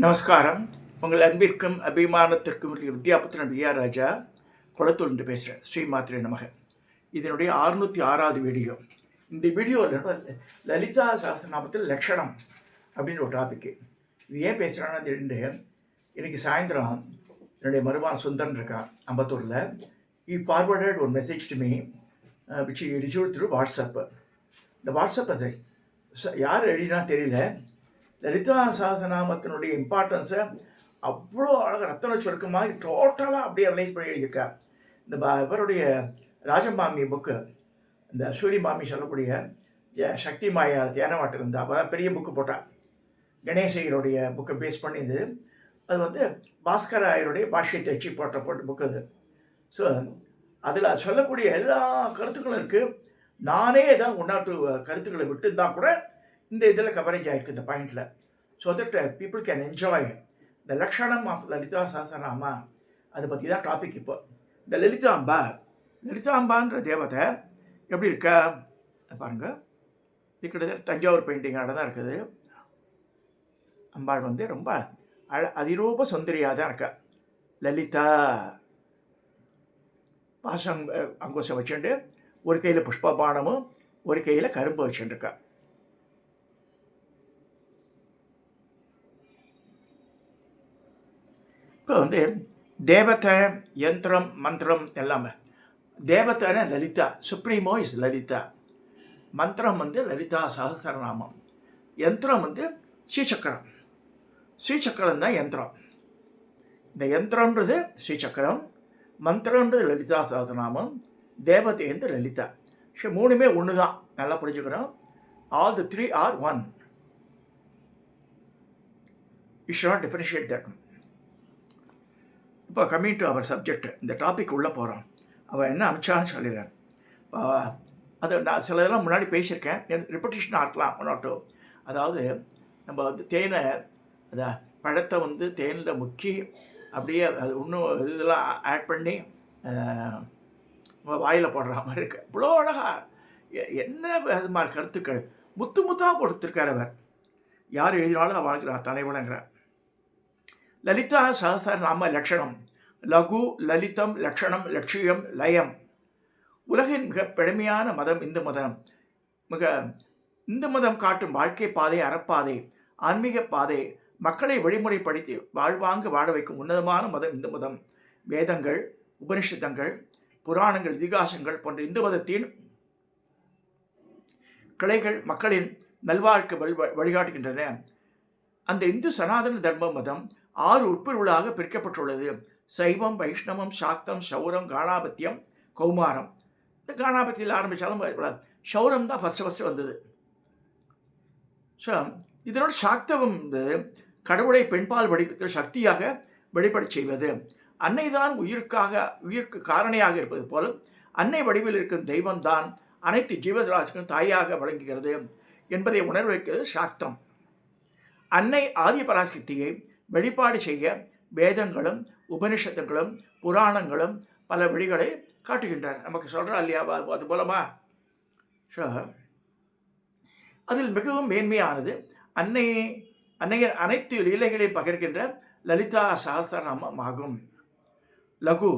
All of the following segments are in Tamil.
நமஸ்காரம். உங்கள் அன்பிற்கும் அபிமானத்திற்கும் வித்யாபுத்திரன் விஆர் ராஜா குளத்தூர்ந்து பேசுகிறேன். ஸ்ரீமாத்திரை நமக. இதனுடைய 606வது வீடியோ. இந்த வீடியோவில் லலிதா சஹஸ்ரநாமத்தில் லக்ஷணம் அப்படின்னு ஒரு டாபிக்கு. இது ஏன் பேசுகிறான்னு தெரிந்து இன்றைக்கி சாயந்தரம் என்னுடைய மருமான சுந்தரன் இருக்கான் அம்பத்தூரில். ஃபார்வர்டட் ஒரு message to me which received through WhatsApp. இந்த வாட்ஸ்அப் அதை யார் எழுதினா தெரியல. லலிதா சஹஸ்ரநாமத்தினுடைய இம்பார்ட்டன்ஸை அவ்வளோ அழகாக ரத்தன சுருக்கமாக டோட்டலாக அப்படியே அனலைஸ் பண்ணி எழுதியிருக்கா. இந்த இவருடைய ராஜமாமி புக்கு, இந்த சூரிய மாமி சொல்லக்கூடிய சக்தி மாயா தியானவாட்டில் இருந்து அப்போ தான் பெரிய புக்கு போட்டாள். கணேசையருடைய புக்கை பேஸ் பண்ணிது. அது பாஸ்கர ஆயருடைய பாஷ்யத்தை வச்சு போட்ட புக்கு அது. ஸோ அதில் சொல்லக்கூடிய எல்லா கருத்துக்களும் இருக்குது. நானே ஏதாவது ஒன்றாட்டு கருத்துக்களை விட்டு இருந்தால் கூட இந்த இதில் கவரேஜ் ஆகிருக்கு இந்த பாயிண்டில். So that people can enjoy the லக்ஷணம் ஆஃப் லலிதா சஹஸ்ரநாமா. அதை பற்றி தான் டாபிக். இப்போ இந்த லலிதாம்பான்ற தேவதை எப்படி இருக்கா பாருங்கள். இது கிட்டத்தட்ட தஞ்சாவூர் பெயிண்டிங்கோட தான் இருக்குது. அம்பாள் ரொம்ப அதிரூப சுந்தரியாக தான் இருக்கா. லலிதா பாசம் அங்குசம் வச்சுட்டு ஒரு கையில் புஷ்பபானமும் ஒரு கையில் கரும்பு வச்சுட்டுருக்கா. இப்போ தேவதை, யந்திரம், மந்திரம் எல்லாமே. தேவதைனா லலிதா, சுப்ரீமோ இஸ் லலிதா. மந்திரம் லலிதா சஹஸ்ரநாமம். யந்திரம் ஸ்ரீசக்கரம். ஸ்ரீசக்கரம் தான் யந்திரம். இந்த யந்திரன்றது ஸ்ரீசக்கரம், மந்திரன்றது லலிதா சஹஸ்ரநாமம், தேவதை லலிதா. ஸோ மூணுமே ஒன்று தான், நல்லா புரிஞ்சுக்கணும். All the three are one. You should not differentiate that. இப்போ கம்மிங் டு அவர் சப்ஜெக்ட், இந்த டாபிக் உள்ளே போகிறோம். அவள் என்ன அனுப்பிச்சான்னு சொல்லிடுறேன். அது நான் சில இதெல்லாம் முன்னாடி பேசியிருக்கேன், ரிப்பட்டேஷன் ஆக்கலாம் ஒன்னாட்டோ. அதாவது நம்ம தேனை, அதை பழத்தை தேனில் முக்கி அப்படியே அது இன்னும் இதெல்லாம் ஆட் பண்ணி வாயில் போடுற மாதிரி இருக்கு. இவ்வளோ அழகாக என்ன அது மாதிரி கருத்துக்கள் முத்து முத்தாக கொடுத்துருக்கார் அவர். யார் எழுதினாலும் அவளுக்கு தலைவணங்கிறார். லலிதா சஹஸ்ரநாம லக்ஷணம். லகு, லலிதம், லக்ஷணம், லட்சியம், லயம். உலகின் மிக பழமையான மதம் இந்து மதம். இந்து மதம் காட்டும் வாழ்க்கை பாதை, அறப்பாதை, ஆன்மீக பாதை, மக்களை வழிமுறைப்படுத்தி வாழ்வாங்கு வாழ வைக்கும் உன்னதமான மதம் இந்து மதம். வேதங்கள், உபனிஷதங்கள், புராணங்கள், இதிகாசங்கள் போன்ற இந்து மதத்தின் கிளைகள் மக்களின் நல்வாழ்க்கை வழிகாட்டுகின்றன. அந்த இந்து சனாதன தர்ம மதம் 6 உட்பிரிவுகளாக பிரிக்கப்பட்டுள்ளது. சைவம், வைஷ்ணவம், சாக்தம், சௌரம், காணாபத்தியம், கௌமாரம். இந்த காணாபத்தியில் ஆரம்பித்தாலும் சௌரம் தான் ஃபஸ்ட்டு வந்தது. ஸோ இதனோட சாக்தவம் கடவுளை பெண்பால் வடிவத்தில் சக்தியாக வெளிப்படச் செய்வது. அன்னை தான் உயிருக்கு காரணியாக இருப்பது போல அன்னை வடிவில் இருக்கும் தெய்வம்தான் அனைத்து ஜீவராசிக்கும் தாயாக வழங்குகிறது என்பதை உணர வைக்கிறது சாக்தம். அன்னை ஆதிபராசக்தியை வெளிப்பாடு செய்ய வேதங்களும் உபனிஷத்துகளும் புராணங்களும் பல வழிகளை காட்டுகின்றன. நமக்கு சொல்கிறா இல்லையா அது மூலமா. ஸோ அதில் மிகவும் மேன்மையானது அன்னையின் அனைத்து லீலைகளை பகிர்கின்ற லலிதா சஹஸ்ரநாமம் ஆகும். லகு.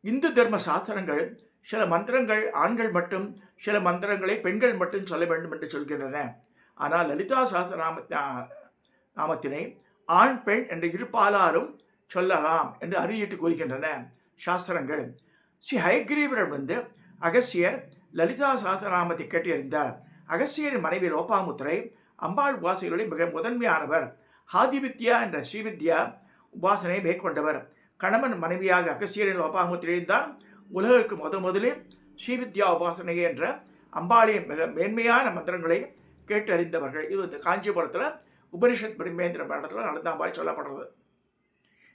இந்து தர்ம சாஸ்திரங்கள் சில மந்திரங்கள் ஆண்கள் மட்டும், சில மந்திரங்களை பெண்கள் மட்டும் சொல்ல வேண்டும் என்று சொல்கின்றன. ஆனால் லலிதா சஹஸ்ரநாமத்தினை ஆண் பெண் என்று இருபாலாரும் சொல்லலாம் என்று அறிவிட்டு கூறுகின்றன சாஸ்திரங்கள். ஸ்ரீ ஹயக்ரீவரிடம் அகஸ்தியர் லலிதா சஹஸ்ரநாமத்தை கேட்டிருந்தார். அகஸ்தியரின் மனைவி லோபாமுத்திரை அம்பாள் உபாசனைகளில் மிக முதன்மையானவர். ஆதிவித்யா என்ற ஸ்ரீவித்யா உபாசனை மேற்கொண்டவர். கணவன் மனைவியாக அகஸ்தியரின் லோபாமுத்திரையும் தான் உலகிற்கு முதலில் ஸ்ரீவித்யா உபாசனை என்ற அம்பாளின் மிக மேன்மையான மந்திரங்களை கேட்டு அறிந்தவர்கள். இது காஞ்சிபுரத்தில் உபனிஷத் பிரம்மேந்திர மடத்தில் நடந்தாம்பாய் சொல்லப்படுறது.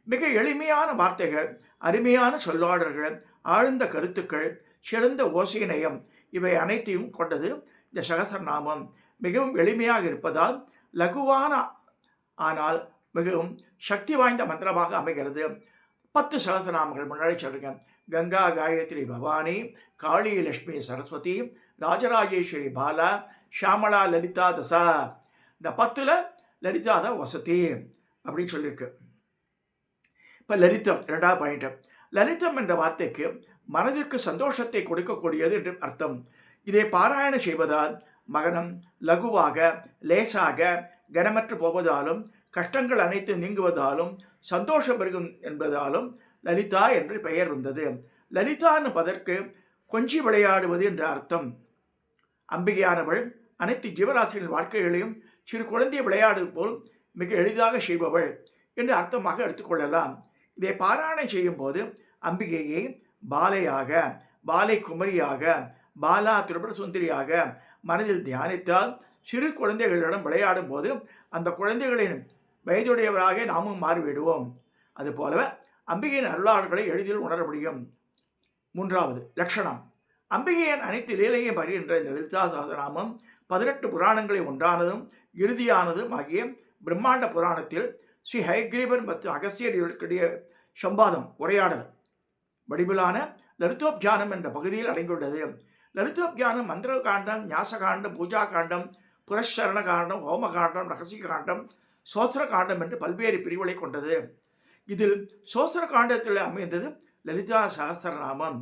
மிக எளிமையான வார்த்தைகள், அருமையான சொல்லாடல்கள், ஆழ்ந்த கருத்துக்கள், சிறந்த ஓசைநயம் இவை அனைத்தையும் கொண்டது இந்த சகஸ்ரநாமம். மிகவும் எளிமையாக இருப்பதால் லகுவான ஆனால் மிகவும் சக்தி வாய்ந்த மந்திரமாக அமைகிறது. 10 சகஸ்ரநாமங்கள் முன்னாடி சொல்லுங்க. கங்கா, காயத்ரி, பவானி, காளி, லட்சுமி, சரஸ்வதி, ராஜராஜேஸ்வரி, பாலா, ஷியாமளா, லலிதா, தசா. இந்த 10ல் லலிதா தான் வசதி. அப்படின்னு சொல்லியிருக்கு. இப்போ லலிதம் 2வது பாயிண்ட். லலிதம் என்ற வார்த்தைக்கு மனதிற்கு சந்தோஷத்தை கொடுக்கக்கூடியது என்று அர்த்தம். இதை பாராயணம் செய்வதால் மகனம் லகுவாக லேசாக கனமற்று போவதாலும் கஷ்டங்கள் அனைத்து நீங்குவதாலும் சந்தோஷம் பெருகும் என்பதாலும் லலிதா என்று பெயர் வந்தது. லலிதா என்பதற்கு கொஞ்சி விளையாடுவது என்ற அர்த்தம். அம்பிகையானவள் அனைத்து ஜீவராசிகளின் வாழ்க்கைகளையும் சிறு குழந்தையை விளையாடுவது போல் மிக எளிதாக செய்பவள் என்று அர்த்தமாக எடுத்துக்கொள்ளலாம். இதை பாராயணம் செய்யும் போது அம்பிகையை பாலையாக, பாலை குமரியாக, பாலா திரிபுர சுந்தரியாக மனதில் தியானித்தால் சிறு குழந்தைகளிடம் விளையாடும் போது அந்த குழந்தைகளின் வயதுடையவராக நாமும் மாறிவிடுவோம். அதுபோலவே அம்பிகையின் அருளாளர்களை எளிதில் உணர முடியும். 3வது லட்சணம். அம்பிகையின் அனைத்து லீலையும் அறிகின்ற இந்த லலிதா சகஸ்ரநாமம் 18 புராணங்களை ஒன்றானதும் இறுதியானதும் ஆகிய பிரம்மாண்ட புராணத்தில் ஸ்ரீ ஹயக்ரீவன் மற்றும் அகஸ்தியர் இவர்களுடைய சம்பாதம் உரையாடல் வடிவிலான லலிதோப்யானம் என்ற பகுதியில் அடங்கியுள்ளது. லலிதோப்யானம் மந்திர காண்டம், ஞாச காண்டம், பூஜா காண்டம், புரஸ்சரண காண்டம், ஹோம காண்டம், ரகசிய காண்டம், சோஸ்திர காண்டம் என்று பல்வேறு பிரிவுகளை கொண்டது. இதில் சோஸ்திர காண்டத்தில் அமைந்தது லலிதா சகஸ்ரநாமம்.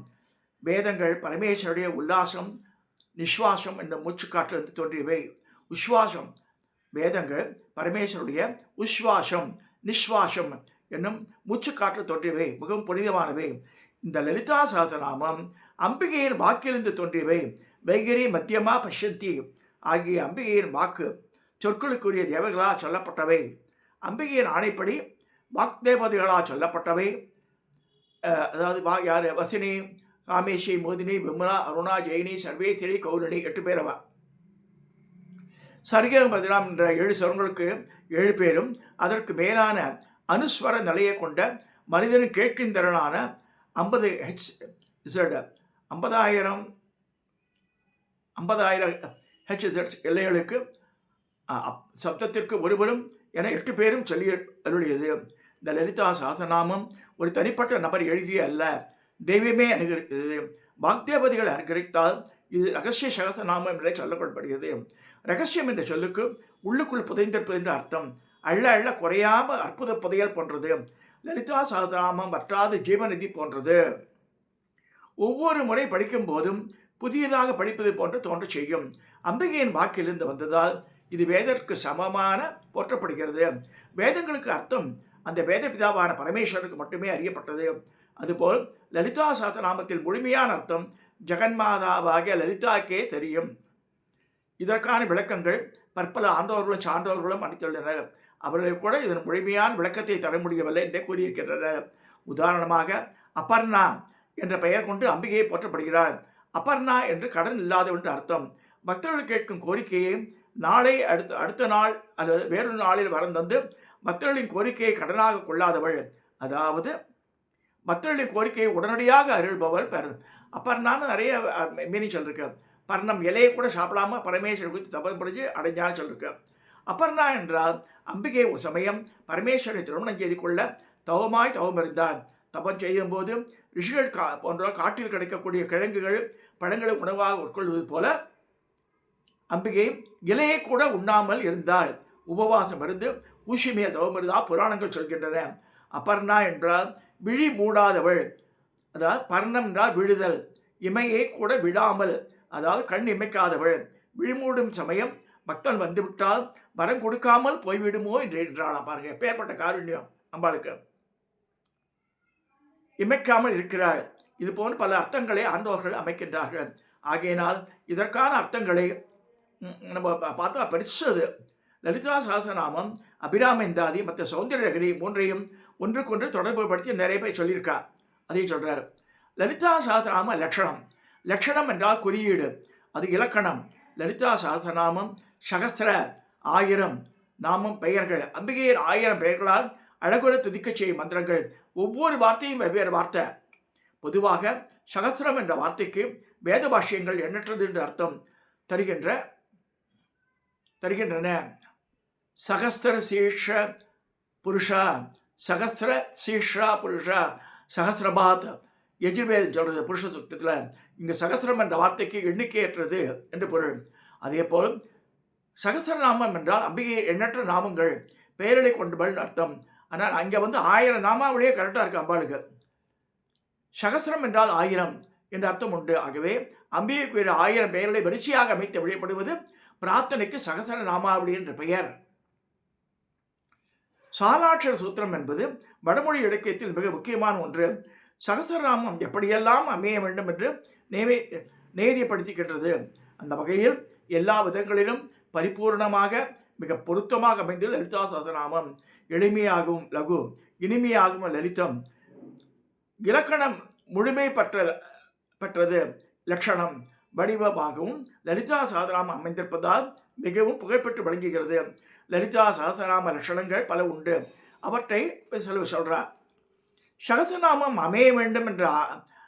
வேதங்கள் பரமேஸ்வருடைய உல்லாசம் நிஸ்வாசம் என்ற மூச்சுக்காற்றிலிருந்து தோன்றியவை. உஸ்வாசம் வேதங்கள் பரமேஸ்வருடைய உஸ்வாசம் நிஸ்வாசம் என்னும் மூச்சுக்காற்று தோன்றியவை, மிகவும் புனிதமானவை. இந்த லலிதா சகஸ்ரநாமம் அம்பிகையின் வாக்கிலிருந்து தோன்றியவை. வைகரி மத்தியமா பஷ்யந்தி ஆகிய அம்பிகையின் வாக்கு சொற்களுக்குரிய தேவர்களால் சொல்லப்பட்டவை. அம்பிகையின் ஆணைப்படி வாக்தேவதைகளால் சொல்லப்பட்டவை. அதாவது யார்? வசினி, காமேஷி, மோதினி, விமலா, அருணா, ஜெயினி, சர்வேஸ்வரி, கௌரணி 8 பேர் அவ. சரிகம் பதினாம் என்ற 7 ஸ்வரங்களுக்கு 7 பேரும் அதற்கு மேலான அனுஸ்வர நிலையை கொண்ட மனிதனின் கேட்கின் திறனான 50 ஹெச்இசட் எல்லைகளுக்கு சப்தத்திற்கு ஒருவரும் என 8 பேரும் சொல்லி அருளியது. இந்த லலிதா சகஸ்ரநாமம் ஒரு தனிப்பட்ட நபர் எழுதிய அல்ல, தெய்வமே அனுகரித்தது. வாக்தேவதிகள் அனுகரித்தால் இது ரகசிய சகஸ்ரநாமம் என்றே சொல்லப்படுகிறது. ரகசியம் என்ற சொல்லுக்கு உள்ளுக்குள் புதைந்திருப்பது என்று அர்த்தம். அள்ள அள்ள குறையாம அற்புத புதையல் போன்றது. லலிதா சகஸ்ரநாமம் வற்றாத ஜீவநிதி போன்றது. ஒவ்வொரு முறை படிக்கும் போதும் புதியதாக படிப்பது போன்று தோன்ற செய்யும். அம்பிகையின் வாக்கிலிருந்து வந்ததால் இது வேதற்கு சமமான போற்றப்படுகிறது. வேதங்களுக்கு அர்த்தம் அந்த வேத பிதாவான பரமேஸ்வரனுக்கு மட்டுமே அறியப்பட்டது. அதுபோல் லலிதா சகஸ்ரநாமத்தில் முழுமையான அர்த்தம் ஜெகன்மாதாவாகிய லலிதாக்கே தெரியும். இதற்கான விளக்கங்கள் பற்பல ஆண்டோர்களும் சான்றோர்களும் அளித்துள்ளனர். அவர்கள் கூட இதன் முழுமையான விளக்கத்தை தர முடியவில்லை என்றே கூறியிருக்கின்றனர். உதாரணமாக அபர்ணா என்ற பெயர் கொண்டு அம்பிகையை போற்றப்படுகிறார். அபர்ணா என்று கடன் இல்லாதவள் என்று அர்த்தம். பக்தர்கள் கேட்கும் கோரிக்கையை நாளை அடுத்த நாள் அல்லது வேறொரு நாளில் வரம் தந்து பக்தர்களின் கோரிக்கையை கடனாக கொள்ளாதவள், அதாவது பக்தர்களின் கோரிக்கையை உடனடியாக அருள்பவள் அபர்ணான்னு நிறைய மீனிங் சொல்லிருக்கு. பர்ணம் இலையை கூட சாப்பிடாம பரமேஸ்வரர் குறித்து தபம் படித்து அடைஞ்சான்னு சொல்லிருக்கு. அபர்ணா என்றால் அம்பிகை ஒரு சமயம் பரமேஸ்வரனை திருமணம் செய்து கொள்ள தவமாய் தவம் இருந்தார். தபம் செய்யும் போது ரிஷிகள் போன்ற காட்டில் கிடைக்கக்கூடிய கிழங்குகள் பழங்களை உணவாக உட்கொள்வது போல அம்பிகை இலையை கூட உண்ணாமல் இருந்தால், உபவாசம் இருந்து ஊசி மேல் தவம் இருந்தால் புராணங்கள் சொல்கின்றன. அபர்ணா என்றால் விழி மூடாதவள், அதாவது பர்ணம் என்றால் விழுதல், இமையை கூட விடாமல், அதாவது கண் இமைக்காதவள். விழிமூடும் சமயம் பக்தன் வந்துவிட்டால் வரம் கொடுக்காமல் போய்விடுமோ என்றாலாம். பாருங்க எப்பேற்பட்ட காருண்யம் அம்பாளுக்கு. இமைக்காமல் இருக்கிறாள். இது போன்ற பல அர்த்தங்களை ஆண்டோர்கள் அமைக்கின்றார்கள். ஆகையினால் இதற்கான அர்த்தங்களை நம்ம பார்த்தா படிச்சது. லலிதா சகஸ்ரநாமம், அபிராமந்தாதி மற்ற சௌந்தரகிரி 3ஐயும் ஒன்றுக்கொன்று தொடர்பு படுத்தி நிறைய பேர் சொல்லியிருக்கா. அதையும் சொல்றாரு. லலிதா சகஸ்ரநாம லட்சணம். லட்சணம் என்றால் குறியீடு, அது இலக்கணம். லலிதா சகஸ்ரநாமம் சகஸ்ர 1000 நாமம் பெயர்கள். அம்பிகையின் 1000 பெயர்களால் அழகுற துதிக்க செய்யும் மந்திரங்கள். ஒவ்வொரு வார்த்தையும் வெவ்வேறு வார்த்தை. பொதுவாக சகஸ்ரம் என்ற வார்த்தைக்கு வேத பாஷ்யங்கள் எண்ணற்றது என்று அர்த்தம் தருகின்றன. சகஸ்ர சீர்ஷ புருஷா, சகஸ்ர சீர்ஷா புருஷா, சகஸ்ரபாத் எஜுர்வேதம் சொல்றது புருஷ சுத்தத்தில். இங்கே சகஸ்ரம் என்ற வார்த்தைக்கு எண்ணிக்கையற்றது என்று பொருள். அதே போல் சகஸ்ரநாமம் என்றால் அம்பிகை எண்ணற்ற நாமங்கள் பெயர்களை கொண்டவள்னு அர்த்தம். ஆனால் அங்கே வந்து 1000 நாமாவளியே கரெக்டாக இருக்குது அம்பாளுக்கு. சகசிரம் என்றால் 1000 என்ற அர்த்தம் உண்டு. ஆகவே அம்பிகைக்கு 1000 பெயர்களை வரிசையாக அமைத்து வழிபடுவது பிரார்த்தனைக்கு சகசர நாமாவளி என்ற பெயர். சாலாட்சர சூத்திரம் என்பது வடமொழி இலக்கியத்தில் மிக முக்கியமான ஒன்று. சகசரநாமம் எப்படியெல்லாம் அமைய வேண்டும் என்று நேதியப்படுத்திக்கின்றது. அந்த வகையில் எல்லா விதங்களிலும் பரிபூர்ணமாக மிக பொருத்தமாக அமைந்துள்ள லலிதா சகசரநாமம் எளிமையாகவும் லகு, இனிமையாகவும் லலிதம், இலக்கணம் முழுமை பெற்றது, லட்சணம் வடிவமாகவும் லலிதா சகசரநாமம் அமைந்திருப்பதால் மிகவும் புகழ்பெற்று விளங்குகிறது. லலிதா சகசரநாம லட்சணங்கள் பல உண்டு. அவற்றை சொல்றார். சகசரநாமம் அமைய வேண்டும் என்ற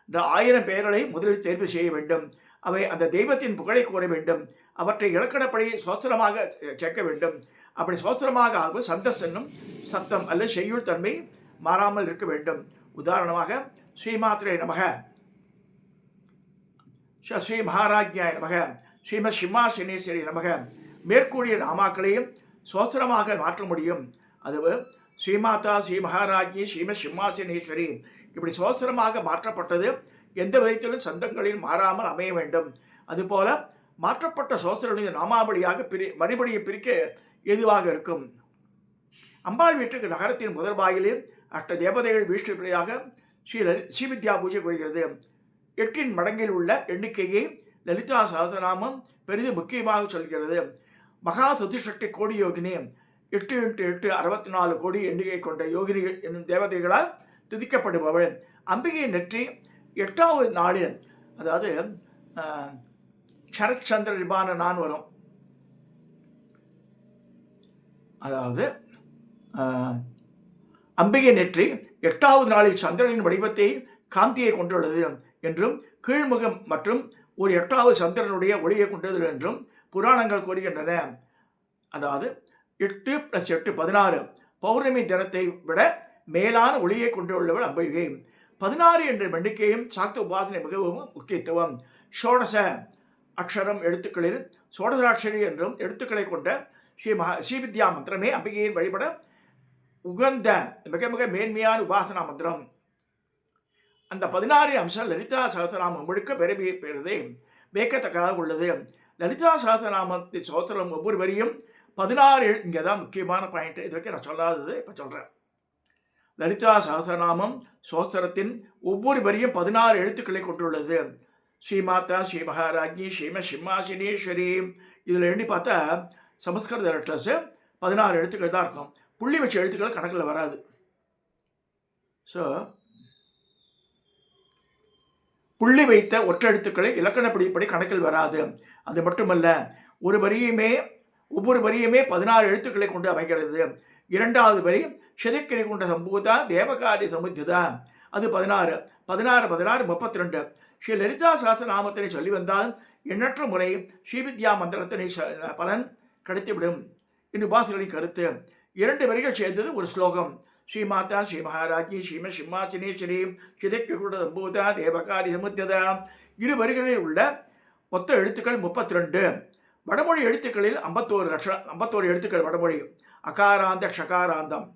1000 பெயர்களை முதலில் தேர்வு செய்ய வேண்டும். அவை அந்த தெய்வத்தின் புகழை கூற வேண்டும். அவற்றை இலக்கணப்படி சோத்திரமாக சேர்க்க வேண்டும். அப்படி சோத்திரமாக ஆகுவது சந்தஸ் என்னும் சத்தம் அல்லது செய்யுள் தன்மை மாறாமல் இருக்க வேண்டும். உதாரணமாக ஸ்ரீமாத்ரே நமக, ஸ்ரீ மகாராஜ்யாய நமக, ஸ்ரீமத் சிம்மாசனேஸ்வரி நமக மேற்கூறிய நாமாக்களையும் சோத்திரமாக மாற்ற முடியும். அது ஸ்ரீமாதா, ஸ்ரீ மகாராஜ்யி, ஸ்ரீமத் சிம்மாசனேஸ்வரி இப்படி சோத்திரமாக மாற்றப்பட்டது எந்த விதத்திலும் சந்தங்களில் மாறாமல் அமைய வேண்டும். அதுபோல மாற்றப்பட்ட சோஸ்திரனுடைய நாமாவளியாக மறுபடியை பிரிக்க ஏதுவாக இருக்கும். அம்பாள் வீட்டுக்கு நகரத்தின் முதல் வாயிலில் அஷ்ட தேவதைகள் வீழ்ச்சியாக ஸ்ரீவித்யா பூஜை கூறுகிறது. 8 மடங்கில் உள்ள எண்ணிக்கையை லலிதா சகசரநாமம் பெரிதும் முக்கியமாக சொல்கிறது. மகா சதுஷட்டி கோடி யோகினி 8 × 8 64 கோடி எண்ணிக்கை கொண்ட யோகினிகள் என்னும் தேவதைகளால் துதிக்கப்படுபவள். அம்பிகை நெற்றி 8வது நாளில், அதாவது சரச்சந்திர நிபானனான் வரும். அதாவது அம்பிகை நெற்றி 8வது நாளில் சந்திரனின் வடிவத்தை காந்தியை கொண்டுள்ளது என்றும் கீழ்முகம் மற்றும் ஒரு 8வது சந்திரனுடைய ஒளியை கொண்டது என்றும் புராணங்கள் கூறுகின்றன. அதாவது 8 + 8 16 பௌர்ணமி தினத்தை விட மேலான ஒளியை கொண்டுள்ளவள் அம்பிகை. 16 என்ற எண்ணிக்கையும் சாக்த உபாசனை மிகவும் முக்கியத்துவம். ஷோடச அக்ஷரம் எழுத்துக்களில் சோடசாட்சரி என்றும் எழுத்துக்களை கொண்ட ஸ்ரீவித்யா மந்திரமே அம்பிகையின் வழிபட உகந்த மிக மிக மேன்மையான உபாசனா மந்திரம். அந்த 16 அம்சம் லலிதா சகசரநாமம் முழுக்க பெறுதே வேக்கத்தக்கதாக உள்ளது. லலிதா சகசரநாமத்தின் சோத்திரம் ஒவ்வொரு வரியும் 16. இங்கே தான் முக்கியமான பாயிண்ட். இது வரைக்கும் நான் சொல்லாதது இப்போ சொல்கிறேன். லலிதா சகசரநாமம் சோஸ்திரத்தின் ஒவ்வொரு வரியும் 16 எழுத்துக்களை கொண்டுள்ளது. ஸ்ரீமாதா, ஸ்ரீ மகாராஜ்யி, ஸ்ரீமத் சிம்மாசனேஸ்வரி இதில் எண்ணி பார்த்தா சமஸ்கிருத லெட்டர்ஸ் 16 எழுத்துக்கள் தான் இருக்கும். புள்ளி வச்ச எழுத்துக்கள் கணக்கில் வராது. ஸோ புள்ளி வைத்த ஒற்றை எழுத்துக்களை இலக்கணப்படிப்படி கணக்கில் வராது. அது மட்டுமல்ல, ஒவ்வொரு வரியுமே 16 எழுத்துக்களை கொண்டு அமைகிறது. 2வது வரி ஷதிக்கிரை கொண்ட சம்பூதா தேவகாரி சமுத்திதா, அது 16 16 16 32. ஸ்ரீ லலிதா சகசரநாமத்தினை சொல்லி வந்தால் எண்ணற்ற முறை ஸ்ரீவித்யா மந்திரத்தினை பலன் கிடைத்துவிடும் என்று உபாசகரின் கருத்து. 2 வரிகள் சேர்ந்தது ஒரு ஸ்லோகம். ஸ்ரீமாதா, ஸ்ரீ மகாராஜ்யி, ஸ்ரீமத் சிம்மாசனேஸ்வரி, ஷதிக்கிரை கொண்ட சம்பூதா தேவகாரி சமுத்திதா. 2 வரிகளில் உள்ள மொத்த எழுத்துக்கள் 32. வடமொழி எழுத்துக்களில் 51 எழுத்துக்கள் வடமொழி. அகாராந்த ஷகாராந்தம்.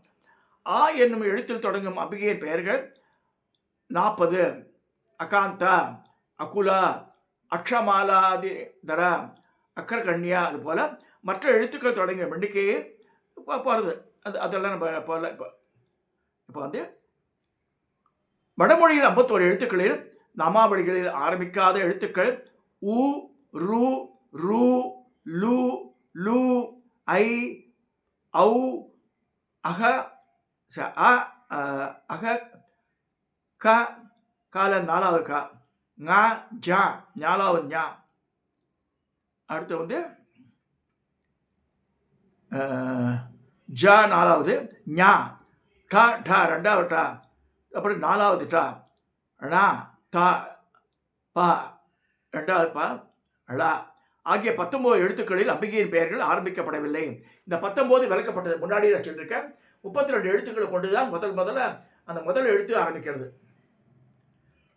ஆ என்னும் எழுத்தில் தொடங்கும் அம்பிகையின் பெயர்கள் 40. அகாந்தா, அகுலா, அக்ஷமாலாதிதர, அக்கரகண்யா. அதுபோல் மற்ற எழுத்துக்கள் தொடங்கிய எண்ணிக்கையே போகிறது. அதெல்லாம் நம்ம போல இப்போ வந்து வடமொழியில் 51 எழுத்துக்களில் நாமாவளிகளில் ஆரம்பிக்காத எழுத்துக்கள் உ, ரு, ரு, லு, லு, ஐ, ஔ, அக, அக, க, கால 4வது கா, ங, ஜ 4வது ஞா. அடுத்து வந்து ஜ 4வது, ஞா, ட ட 2வது ட, அப்புறம் 4வது ட, ண, த, ப 2வது ப, ழ ஆகிய 19 எழுத்துக்களில் அம்பிகையின் பெயர்கள் ஆரம்பிக்கப்படவில்லை. இந்த 19 விளக்கப்பட்டது. முன்னாடி நான் சொல்லியிருக்கேன். 32 எழுத்துக்களை கொண்டு தான் முதல் எழுத்து ஆரம்பிக்கிறது.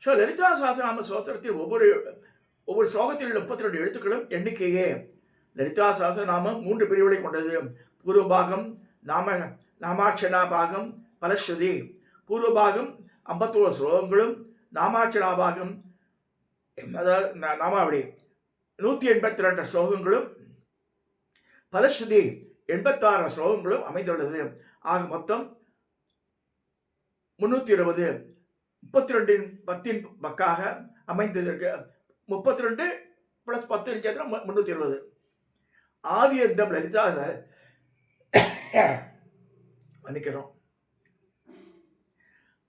ஸோ லலிதா சகசரநாம சோத்திரத்தில் ஒவ்வொரு ஸ்லோகத்தில் உள்ள 32 எழுத்துக்களும் எண்ணிக்கையே. லலிதா சகசரநாமம் 3 பிரிவுகளை கொண்டது. பூர்வபாகம், நாமார்ச்சனா பாகம் பலஸ்ருதி. பூர்வபாகம் 51 ஸ்லோகங்களும், நாமார்ச்சனா பாகம் அதாவது நாமாவளி 182 ஸ்லோகங்களும், பலஸ்ருதி 86 ஸ்லோகங்களும் அமைந்துள்ளது. ஆக மொத்தம் 320 32 10 பக்காக அமைந்ததற்கு 32 + 10 320. ஆதியந்தம் லலிதா மன்னிக்கிறோம்.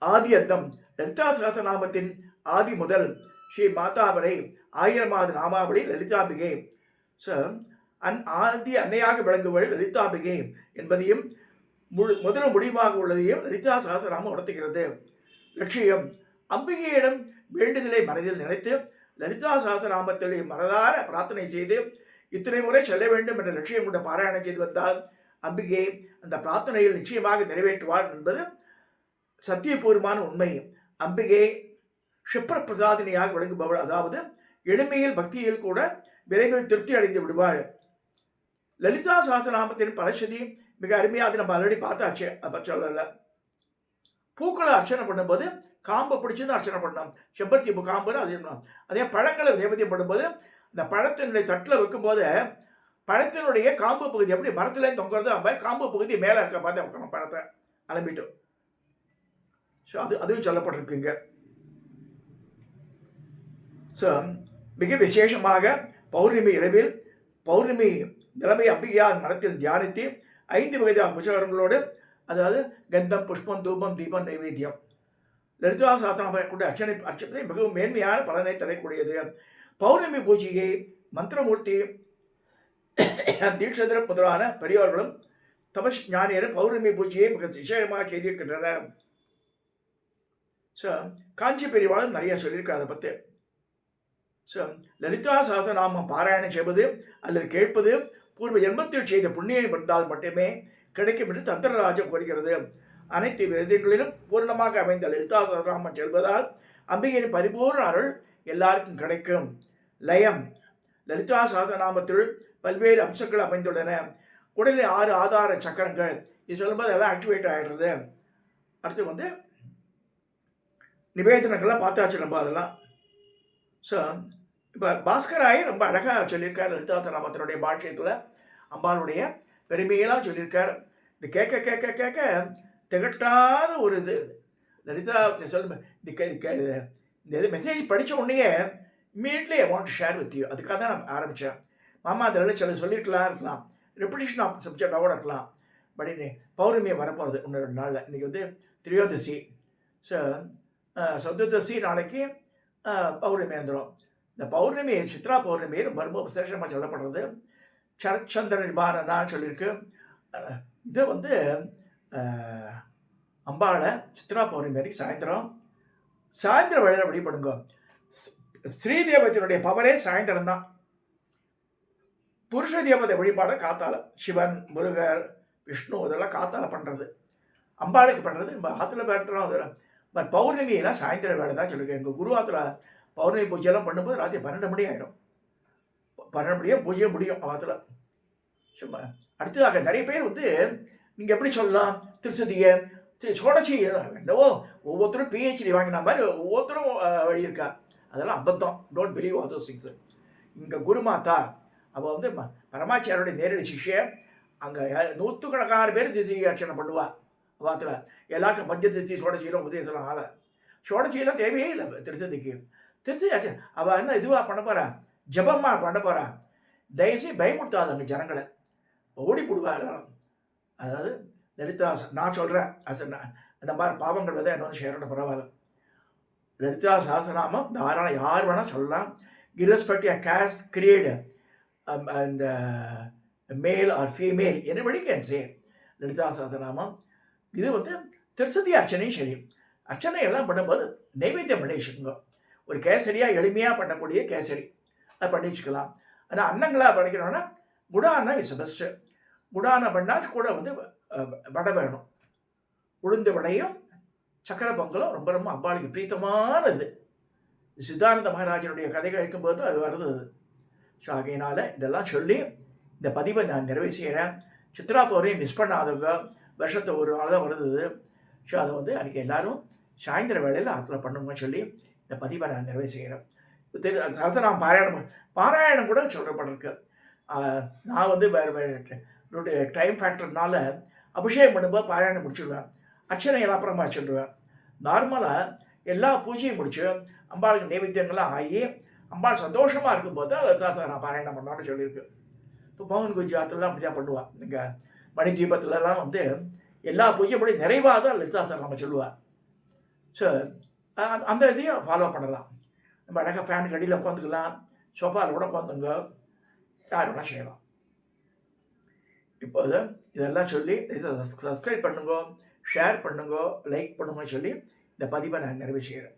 ஆதியந்தம் லலிதா சகஸ்ரநாமத்தின் ஆதி முதல் ஸ்ரீ மாதா வரை 1000வது நாமாவளி லலிதாம்பிகை. ஆதி அன்னையாக விளங்குவள் லலிதாம்பிகை என்பதையும் முதல் முடிவாக உள்ளதையும் லலிதா சகஸ்ரநாமம் உணர்த்துகிறது. லட்சியம்: அம்பிகையிடம் வேண்டுதலை மனதில் நினைத்து லலிதா சகஸ்ரநாமத்தில் மனதார பிரார்த்தனை செய்து இத்தனை முறை செல்ல வேண்டும் என்ற லட்சியம் கொண்ட பாராயணம் செய்து வந்தால் அம்பிகை அந்த பிரார்த்தனையில் நிச்சயமாக நிறைவேற்றுவார் என்பது சத்தியபூர்வமான உண்மை. அம்பிகை க்ஷிப்ர பிரசாதினியாக விளங்குபவள். அதாவது எளிமையில் பக்தியில் கூட விரைவில் திருப்தி அடைந்து விடுவாள். லலிதா சகஸ்ரநாமத்தின் பலஸ்ருதி மிக அருமையாக நம்ம ஆல்ரெடி பார்த்தாச்சு. அப்போ சொல்லல. பூக்களை அர்ச்சனை பண்ணும்போது காம்பை பிடிச்சிருந்து அர்ச்சனை பண்ணணும். செம்பருத்தி பூ காம்புன்னு அது பண்ணணும். அதே பழங்களை நைவேத்தியம் பண்ணும்போது இந்த பழத்தினுடைய தட்டில் வைக்கும்போது பழத்தினுடைய காம்பு பகுதி எப்படி மரத்துலேருந்து தொங்குறது அந்த மாதிரி காம்பு பகுதி மேலே இருக்க பார்த்து வைக்கணும். பழத்தை அலம்பிட்டு. ஸோ அதுவும் சொல்லப்பட்டிருக்குங்க. ஸோ மிக விசேஷமாக பௌர்ணமி இரவில் பௌர்ணமி நிலைமை அம்பிகையார் மனத்தில் தியானித்து 5 வகையான புஜகங்களோடு, அதாவது கந்தம், புஷ்பம், தூபம், தீபம், நைவேத்தியம், லலிதா சகஸ்ரநாம கூட அர்ச்சனை மிகவும் மேன்மையான பலனை தரக்கூடியது. பௌர்ணமி பூஜையை மந்திரமூர்த்தி தீட்சிதர் முதலான பெரியவர்களும் தபஸ் ஞானியரும் பௌர்ணமி பூஜையை மிக விசேஷமாக செய்திருக்கின்றனர். ஸோ காஞ்சி பெரியவாளும் நிறைய சொல்லியிருக்காரு அதை பற்றி. ஸோ லலிதா சகஸ்ரநாமம் பாராயணம் செய்வது அல்லது கேட்பது பூர்வ ஜென்மத்தில் செய்த புண்ணியம் இருந்தால் மட்டுமே கிடைக்கும் என்று தந்திரராஜம் கூறுகிறது. அனைத்து வேதங்களிலும் பூர்ணமாக அமைந்த லலிதா சகஸ்ரநாமம் செல்வதால் அம்பிகையின் பரிபூர்ண அருள் எல்லாருக்கும் கிடைக்கும். லயம்: லலிதா சகஸ்ரநாமத்தில் பல்வேறு அம்சங்கள் அமைந்துள்ளன. உடலில் 6 ஆதார சக்கரங்கள். இது சொல்லும்போது எல்லாம் ஆக்டிவேட் ஆகிடுறது. அடுத்து நிவேதனங்கள்லாம் பார்த்தாச்சு நம்ம அதெல்லாம். ஸோ இப்போ பாஸ்கராய் ரொம்ப அழகாக சொல்லியிருக்கார் லலிதா சகஸ்ரநாமத்தினுடைய பாஷ்யத்தில். அம்பாளுடைய பெருமையெல்லாம் சொல்லியிருக்கார். இது கேட்க கேட்க கேட்க திகட்டாத ஒரு இது. லலிதா சொல்ல இந்த இது மெசேஜ் படித்த உடனே immediately I want to share with you. அதுக்காக தான் நான் ஆரம்பித்தேன். மாமா அதில் சில சொல்லியிருக்கலாம், ரெப்பிட்டேஷன் ஆஃப் சப்ஜெக்டாக இருக்கலாம். பட் இன்னைக்கு பௌர்ணமி வரப்போகிறது இன்னும் 2 நாளில். இன்றைக்கி திரியோதசி. ஸோ சதுர்தசி நாளைக்கு பௌர்ணமி வந்துடும். இந்த பௌர்ணமி சித்ரா பௌர்ணமி ரொம்ப ரொம்ப விசேஷமாக சொல்லப்படுறது. சரச்சந்திர நிபாரணா சொல்லியிருக்கு. இதை அம்பாளை சித்ரா பௌர்ணமி வரைக்கும் சாயந்தரம் வேளையில் வழிபடுங்க. ஸ்ரீதேவத்தினுடைய பவரே சாயந்தரம் தான். புருஷ தேவதை வழிபாடு காத்தால, சிவன், முருகர், விஷ்ணு இதெல்லாம் காத்தால பண்ணுறது, அம்பாளுக்கு பண்ணுறது நம்ம ஆற்றுல பண்ணுறோம். அதில் பட் பௌர்ணமியெல்லாம் சாயந்தரம் வேலை தான் சொல்லியிருக்கேன். எங்கள் குரு ஆற்றுல பௌர்ணமி பூஜையெல்லாம் பண்ணும்போது ராத்திரி 12 மணி ஆகிடும். 12 மணியாக பூஜையே முடியும் ஆற்றுல. சும்மா அடுத்ததாக நிறைய பேர் நீங்கள் எப்படி சொல்லலாம், திருசதியை சோடச்சி என்னவோ ஒவ்வொருத்தரும் பிஹெச்டி வாங்கின மாதிரி ஒவ்வொருத்தரும் வழி இருக்கா. அதெல்லாம் அபத்தம். Don't believe all those things. இங்கே குருமாதா அவள் பரமாச்சாரியோடைய நேரடி சிஷ்யை. அங்கே 100கணக்கான பேர் திசி அர்ச்சனை பண்ணுவாள். வாத்தில் எல்லாருக்கும் பஞ்சதிசி சோடசியெல்லாம் உதயசலாம் ஆளை. சோடசியெல்லாம் தேவையே இல்லை திருசதிக்கு. திருச்சி அவள் என்ன இதுவாக பண்ண போகிறா, ஜபமாக பண்ண போகிறா. தயவுசெய்து பயமுடுத்தாது அங்கே ஜனங்களை, ஓடி போடுவா எல்லாரும். அதாவது லலிதா நான் சொல்கிறேன் அந்த மாதிரி பாவங்கள் என்ன ஷேரோட பரவாயில்ல. லலிதா சகஸ்ரநாமம் தாராளம் யார் வேணால் சொல்லலாம். irrespective of caste, creed, and male or female, anybody can say Lalitha Sahasranamam. இது திருசதி அர்ச்சனையும் சரி. அர்ச்சனை எல்லாம் பண்ணும்போது நைவேத்தியம் பண்ணி வச்சுக்கோங்க. ஒரு கேசரியாக எளிமையாக பண்ணக்கூடிய கேசரி அதை பண்ணி வச்சுக்கலாம். ஆனால் அன்னங்களாக படிக்கிறோன்னா குடான்னா இஸ் பெஸ்ட்டு. குடானை பண்ணால் கூட வடை வேணும். உளுந்து வடையும் சக்கரை பொங்கலும் ரொம்ப ரொம்ப அம்பாளுக்கு பிரீத்தமானது. சித்தானந்த மகாராஜனுடைய கதைகள் இருக்கும்போது அது வருது. ஸோ ஆகையினால் இதெல்லாம் சொல்லி இந்த பதிவை நான் நிறைவு செய்கிறேன். சித்ரா பௌர்ணமி மிஸ் பண்ணாதவங்க வருஷத்தை ஒரு நாள் தான் வருது. ஸோ அதை வந்து அன்றைக்கி எல்லோரும் சாயந்தர வேளையில் அதில் பண்ணுங்கன்னு சொல்லி இந்த பதிவை நான் நிறைவு செய்கிறேன். அதை நான் பாராயணம் கூட சொல்லப்பட்டிருக்கு. நான் வந்து என்னுடைய டைம் ஃபேக்டர்னால அபிஷேகம் பண்ணும்போது பாராயணம் முடிச்சுடுவேன். அர்ச்சனை எல்லாம் அப்புறமா வச்சுடுவேன். நார்மலாக எல்லா பூஜையும் முடிச்சு அம்பாளுக்கு நைவேத்தியங்கள்லாம் ஆகி அம்பாள் சந்தோஷமாக இருக்கும்போது அதை நான் பாராயணம் பண்ணோன்னு சொல்லியிருக்கு. இப்போ மோகன் குஜராத்லாம் அப்படி தான் பண்ணுவாள். இங்கே மணி தீபத்துலலாம் வந்து எல்லா பூஜையும் படி நிறைவாக தான் லலிதாசனம் நம்ம சொல்லுவாள். ஸோ அந்த இதையும் ஃபாலோ பண்ணலாம். நம்ம அழகாக ஃபேனுக்கு அடியில் உட்காந்துக்கலாம், சோஃபாவில் கூட உட்காந்துங்க, யார் வேணால் செய்யலாம். இப்போது இதெல்லாம் சொல்லி இதை சப்ஸ்கிரைப் பண்ணுங்க, ஷேர் பண்ணுங்க, லைக் பண்ணுங்கன்னு சொல்லி இந்த பதிவை நான் நிறைவு செய்கிறேன்.